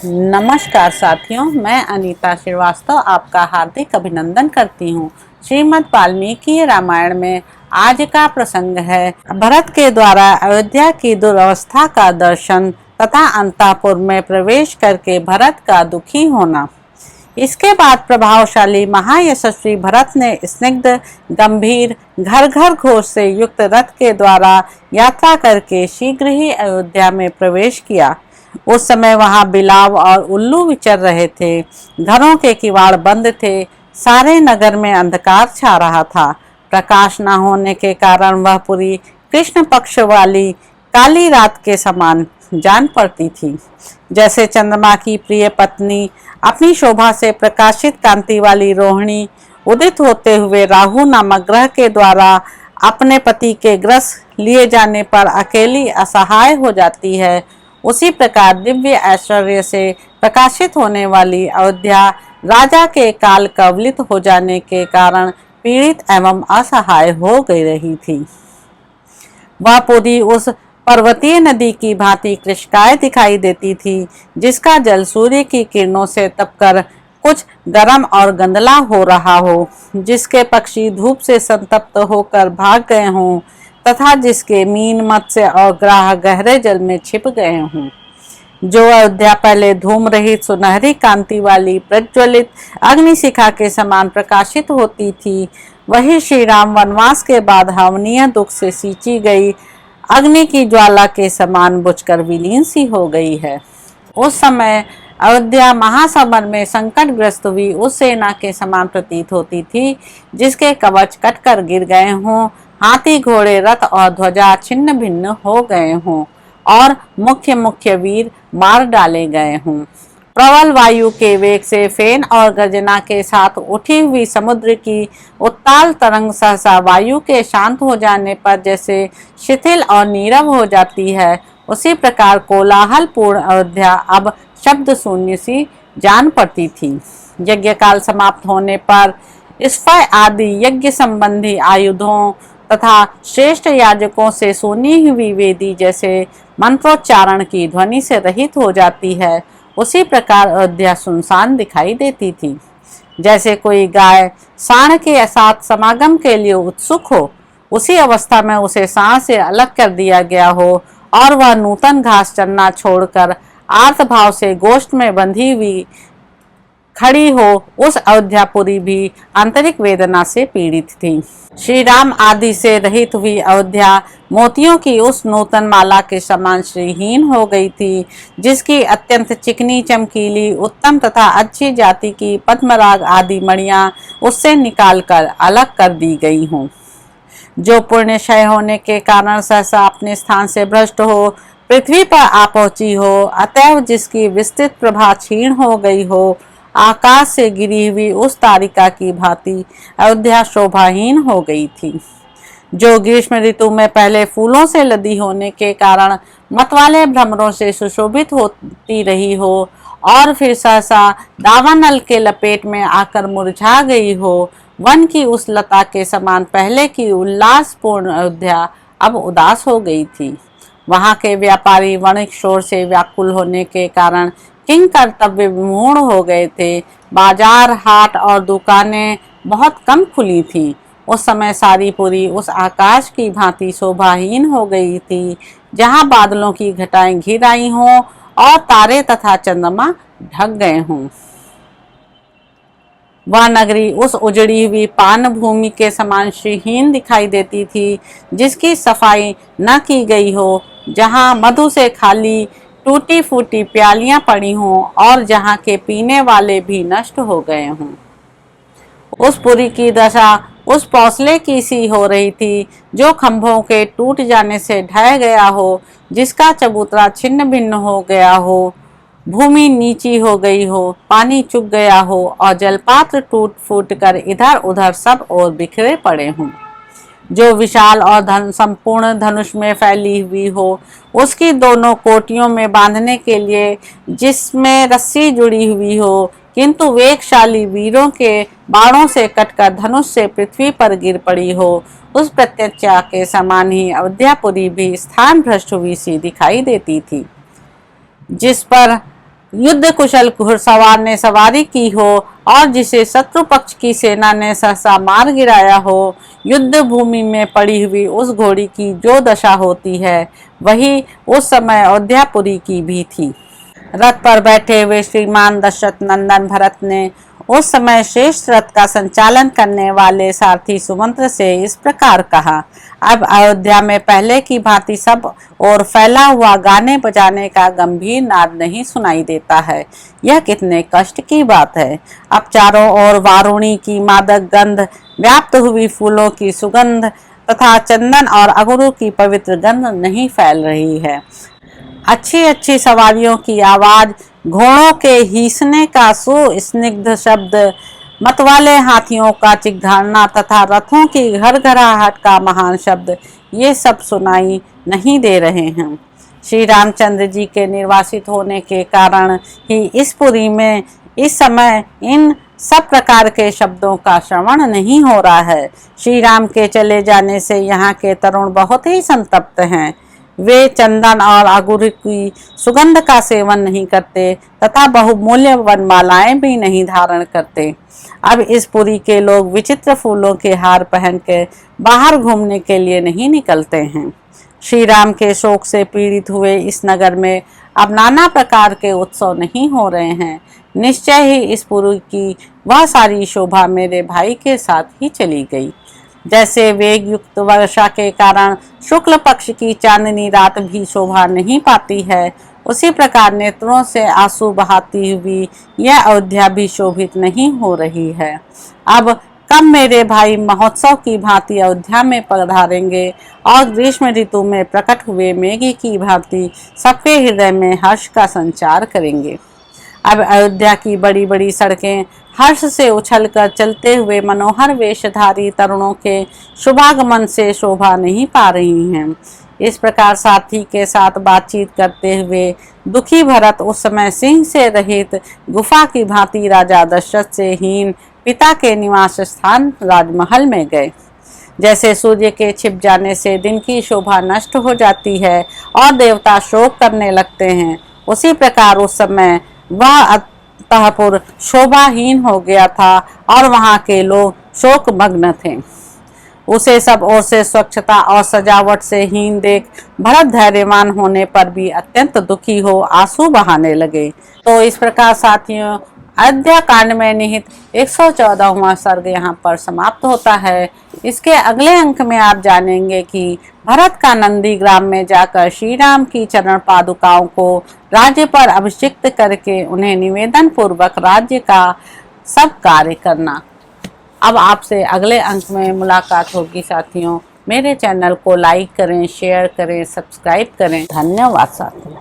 नमस्कार साथियों, मैं अनीता श्रीवास्तव आपका हार्दिक अभिनंदन करती हूँ। श्रीमद् वाल्मीकि रामायण में आज का प्रसंग है भरत के द्वारा अयोध्या की दुर्वस्था का दर्शन तथा अंतःपुर में प्रवेश करके भरत का दुखी होना। इसके बाद प्रभावशाली महायशस्वी भरत ने स्निग्ध गंभीर घर घर घोष से युक्त रथ के द्वारा यात्रा करके शीघ्र ही अयोध्या में प्रवेश किया। उस समय वहां बिलाव और उल्लू विचर रहे थे। घरों के किवाड़ बंद थे। सारे नगर में अंधकार छा रहा था। प्रकाश न होने के कारण वह पूरी कृष्ण पक्ष वाली काली रात के समान जान पड़ती थी। जैसे चंद्रमा की प्रिय पत्नी अपनी शोभा से प्रकाशित कांति वाली रोहिणी उदित होते हुए राहु नामक ग्रह के द्वारा अपने पति के ग्रस लिए जाने पर अकेली असहाय हो जाती है, उसी प्रकार दिव्य ऐश्वर्य से प्रकाशित होने वाली अयोध्या राजा के काल कवलित हो जाने के कारण पीड़ित एवं असहाय हो गई रही थी। वह पूरी उस पर्वतीय नदी की भांति कृष्णकाय दिखाई देती थी, जिसका जल सूर्य की किरणों से तपकर कुछ गर्म और गंदला हो रहा हो, जिसके पक्षी धूप से संतप्त होकर भाग गए हों तथा जिसके मीन मत्स्य और ग्राह गहरे जल में छिप गए हों। जो अयोध्या पहले धूम रहित सुनहरी कांति वाली प्रज्वलित अग्निशिखा के समान प्रकाशित होती थी, वही श्री राम वनवास के बाद हवनीय दुख से सींची गई अग्नि की ज्वाला के समान बुझकर विलीन सी हो गई है। उस समय अयोध्या महासमर में संकटग्रस्त हुई उस सेना के समान प्रतीत होती थी, जिसके कवच कटकर गिर गए हों, हाथी घोड़े रथ और ध्वजा छिन्न भिन्न हो गए हों और मुख्य मुख्य वीर मार डाले गए हों। प्रबल वायु के वेग से फेन और गर्जना के साथ उठी हुई समुद्र की उत्ताल तरंग सहसा वायु के शांत हो जाने पर जैसे शिथिल और नीरव हो जाती है, उसी प्रकार कोलाहल पूर्ण अयोध्या अब शब्द शून्य सी जान पड़ती थी। यज्ञ काल समाप्त होने पर स्फय आदि यज्ञ संबंधी आयुधों तथा श्रेष्ठ याजकों से सुनी हुई वेदी जैसे मंत्रोच्चारण की ध्वनि से रहित हो जाती है, उसी प्रकार अयोध्या सुनसान दिखाई देती थी। जैसे कोई गाय सांड के साथ समागम के लिए उत्सुक हो, उसी अवस्था में उसे सांड से अलग कर दिया गया हो और वह नूतन घास चरना छोड़कर आर्त भाव से गोष्ठ में बंधी हुई खड़ी हो, उस अयोध्यापुरी भी आंतरिक वेदना से पीड़ित थी। श्री राम आदि से रहित हुई अयोध्या मोतियों की उस नूतन माला के समान श्रीहीन हो गई थी, जिसकी अत्यंत चिकनी चमकीली उत्तम तथा अच्छी जाति की पद्मराग आदि मणियां उससे निकालकर अलग कर दी गई हों। जो पुण्य क्षय होने के कारण सहसा अपने स्थान से भ्रष्ट हो पृथ्वी पर आ पहुंची हो, अतएव जिसकी विस्तृत प्रभा क्षीण हो गई हो, आकाश से गिरी हुई उस तारिका की भांति अयोध्या शोभाहीन हो गई थी। जो ग्रीष्म ऋतु में पहले फूलों से लदी होने के कारण मतवाले भ्रमरों से सुशोभित होती रही हो और फिर सहसा दावानल के लपेट में आकर मुरझा गई हो, वन की उस लता के समान पहले की उल्लासपूर्ण अयोध्या अब उदास हो गई थी। वहां के व्यापारी वणिक शोर से व्याकुल होने के कारण किंग कर्तव्य विमूढ़ हो गए थे। बाजार हाट और दुकानें बहुत कम खुली थी। उस समय सारी पुरी उस आकाश की भांति शोभाहीन हो गई थी, जहां बादलों की घटाएं घिर आई हों और तारे तथा चंद्रमा ढक गए हों। वह नगरी उस उजड़ी हुई पान भूमि के समान श्रीहीन दिखाई देती थी, जिसकी सफाई न की गई हो, जहां मधु से खाली टूटी फूटी प्यालियां पड़ी हों और जहां के पीने वाले भी नष्ट हो गए हों। उस पुरी की दशा उस पौसले की सी हो रही थी, जो खंभों के टूट जाने से ढह गया हो, जिसका चबूतरा छिन्न भिन्न हो गया हो, भूमि नीची हो गई हो, पानी चुक गया हो और जलपात्र टूट फूट कर इधर उधर सब ओर बिखरे पड़े हों। जो विशाल और संपूर्ण धनुष में फैली हुई हो, उसकी दोनों कोटियों में बांधने के लिए जिसमें रस्सी जुड़ी हुई हो, किंतु वेगशाली वीरों के बाणों से कटकर धनुष से पृथ्वी पर गिर पड़ी हो, उस प्रत्यक्षा के समान ही अयोध्यापुरी भी स्थान भ्रष्ट हुई सी दिखाई देती थी, जिस पर युद्ध कुशल घुड़सवार ने सवारी की हो और जिसे शत्रु पक्ष की सेना ने सहसा मार गिराया हो, युद्ध भूमि में पड़ी हुई उस घोड़ी की जो दशा होती है वही उस समय अयोध्यापुरी की भी थी। रथ पर बैठे हुए श्रीमान दशरथ नंदन भरत ने उस समय श्रेष्ठ रथ का संचालन करने वाले सारथी सुमंत्र से इस प्रकार कहा। अब अयोध्या में पहले की भांति सब और फैला हुआ गाने बजाने का गंभीर नाद नहीं सुनाई देता है। यह कितने कष्ट की बात है। अब चारों ओर वारुणी की मादक गंध, व्याप्त हुई फूलों की सुगंध तथा चंदन और अगरू की पवित्र गंध नहीं फैल रही है। अच्छी अच्छी सवारियों की आवाज, घोड़ों के हीसने का सुस्निग्ध शब्द, मतवाले हाथियों का चिघाड़ना तथा रथों की घरघराहट का महान शब्द, ये सब सुनाई नहीं दे रहे हैं। श्री रामचंद्र जी के निर्वासित होने के कारण ही इस पुरी में इस समय इन सब प्रकार के शब्दों का श्रवण नहीं हो रहा है। श्री राम के चले जाने से यहाँ के तरुण बहुत ही संतप्त हैं। वे चंदन और अगुर की सुगंध का सेवन नहीं करते तथा बहुमूल्य वनमालाएं भी नहीं धारण करते। अब इस पुरी के लोग विचित्र फूलों के हार पहन के बाहर घूमने के लिए नहीं निकलते हैं। श्री राम के शोक से पीड़ित हुए इस नगर में अब नाना प्रकार के उत्सव नहीं हो रहे हैं। निश्चय ही इस पुरी की वह सारी शोभा मेरे भाई के साथ ही चली गई। जैसे वेग युक्त वर्षा के कारण शुक्ल पक्ष की चांदनी रात भी शोभा नहीं पाती है, उसी प्रकार नेत्रों से आंसू बहाती हुई यह अयोध्या भी शोभित नहीं हो रही है। अब कब मेरे भाई महोत्सव की भांति अयोध्या में पधारेंगे और ग्रीष्म ऋतु में प्रकट हुए मेघ की भांति सबके हृदय में हर्ष का संचार करेंगे। अब अयोध्या की बड़ी बड़ी सड़कें हर्ष से उछलकर चलते हुए मनोहर वेशधारी तरुणों के शुभागमन से शोभा नहीं पा रही हैं। इस प्रकार साथी के साथ बातचीत करते हुए दुखी भरत उस समय सिंह से रहित गुफा की भांति राजा दशरथ से हीन पिता के निवास स्थान राजमहल में गए। जैसे सूर्य के छिप जाने से दिन की शोभा नष्ट हो जाती है और देवता शोक करने लगते हैं, उसी प्रकार उस समय वह अंतःपुर शोभाहीन हो गया था और वहां के लोग शोक मग्न थे। उसे सब ओर से स्वच्छता और सजावट से हीन देख भरत धैर्यवान होने पर भी अत्यंत दुखी हो आंसू बहाने लगे। तो इस प्रकार साथियों, अयोध्या कांड में निहित 114वां सर्ग यहाँ पर समाप्त होता है। इसके अगले अंक में आप जानेंगे कि भरत का नंदीग्राम में जाकर श्री राम की चरण पादुकाओं को राज्य पर अभिषिक्त करके उन्हें निवेदन पूर्वक राज्य का सब कार्य करना। अब आपसे अगले अंक में मुलाकात होगी साथियों। मेरे चैनल को लाइक करें, शेयर करें, सब्सक्राइब करें। धन्यवाद साथियों।